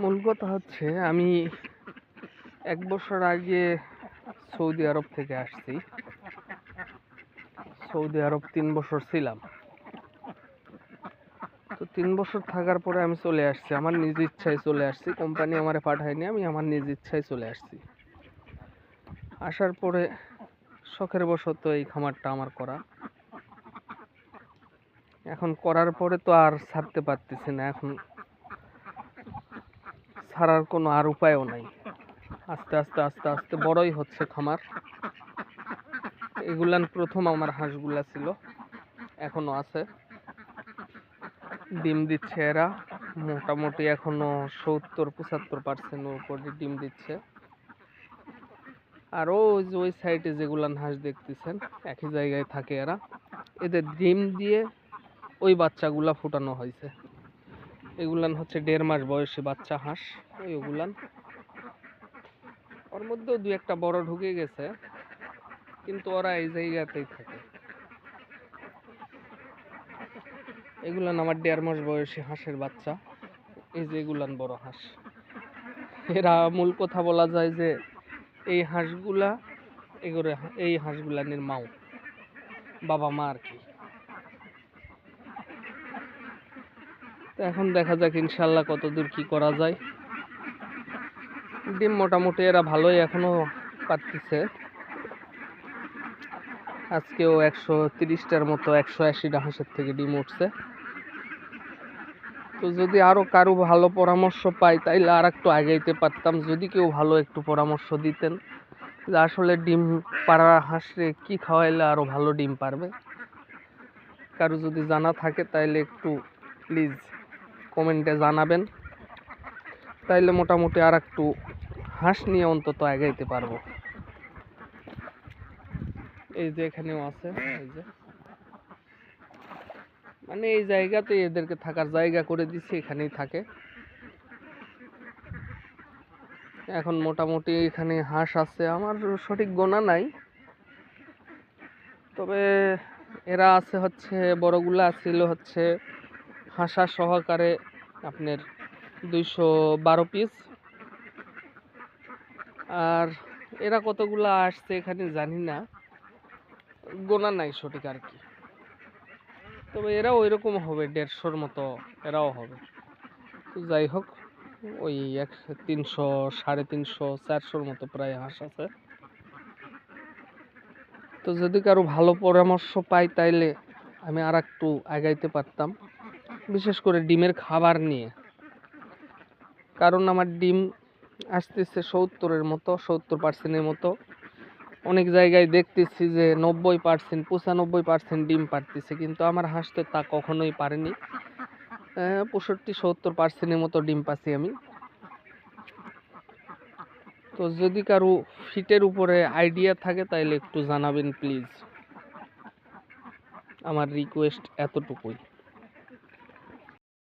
মূল কথা হচ্ছে আমি ১ বছর আগে সৌদি আরব থেকে আসছি। সৌদি আরব ৩ বছর ছিলাম। তো ৩ বছর থাকার পরে আমি চলে আসছি। আমার নিজ ইচ্ছায় চলে আসছি। কোম্পানি আমারে পাঠায়নি। আমি আমার নিজ ইচ্ছায় চলে আসছি। আসার পরে শখের বশত এই খামারটা আমার করা। এখন করার পরে তো আর ছাড়তে পারতেছি না। এখন ছাড়ার কোনো আর উপায়ও নাই। আস্তে আস্তে বড়ই হচ্ছে খামার। এগুলান প্রথম আমার হাঁসগুলা ছিল, এখনো আছে। ডিম দিচ্ছে এরা মোটামুটি এখনো ৭০-৭৫% উপরে ডিম দিচ্ছে। আর ওই সাইডে যেগুলান হাঁস দেখতেছেন একই জায়গায় থাকে এরা। এদের ডিম দিয়ে ওই বাচ্চাগুলা ফুটানো হয়েছে। এগুলান হচ্ছে ১.৫ মাস বয়সী বাচ্চা হাঁস। ওইগুলান ওর মধ্যেও ২-১টা বড় ঢুকে গেছে, কিন্তু ওরা এই জায়গাতেই থাকে। এগুলান আমার ১.৫ মাস বয়সী হাঁসের বাচ্চা। এই যে এগুলান বড় হাঁস। এরা মূল কথা বলা যায় যে এই হাঁসগুলা এই হাঁসগুলানের মাও, বাবা মা আর কি। তো এখন দেখা যাক ইনশাল্লাহ কতদূর কি করা যায়। ডিম মোটামুটি এরা ভালোই এখনো পারতেছে। আজকেও ১৩০টার মতো ১৮০টা হাঁসের থেকে ডিম উঠছে। তো যদি আরো কারো ভালো পরামর্শ পাই তাইলে আর একটু আগাইতে পারতাম। যদি কেউ ভালো একটু পরামর্শ দিতেন যে আসলে ডিম পাড়া হাঁসে কি খাওয়াইলে আরো ভালো ডিম পারবে, কারো যদি জানা থাকে তাইলে একটু প্লিজ কমেন্টে জানাবেন। তাইলে মোটামুটি আর একটু হাঁস নিয়ে অন্তত আগাইতে পারবো। এই যে এখানেও আছে, এই যে মানে এই জায়গাতে এদেরকে থাকার জায়গা করে দিচ্ছি, এখানেই থাকে। এখন মোটামুটি এখানে হাঁস আছে, আমার সঠিক গোনা নাই, তবে এরা আছে হচ্ছে বড়গুলা ছিল হচ্ছে হাঁসা সহকারে আপনার ২১২ পিস। আর এরা কতগুলা আসছে এখানে জানি না, গোনা নাই সঠিক আর কি। তবে এরাও ওইরকম হবে, ১৫০-র মতো এরাও হবে। তো যাই হোক, ওই ৩০০, ৩৫০, ৪০০-র মতো প্রায় হাঁস আছে। তো যদি কারো ভালো পরামর্শ পাই তাইলে আমি আর একটু আগাইতে পারতাম, বিশেষ করে ডিমের খাবার নিয়ে। কারণ আমার ডিম আসতেছে ৭০-এর মতো, ৭০%-এর মতো। অনেক জায়গায় দেখতেছি যে ৯০%, ৯৫% ডিম পারতেছে, কিন্তু আমার হাঁস তো তা কখনোই পারেনি। ৬৫-৭০%-এর মতো ডিম পাচ্ছি আমি। তো যদি কারো ফিটের উপরে আইডিয়া থাকে তাইলে একটু জানাবেন প্লিজ। আমার রিকোয়েস্ট এতটুকুই।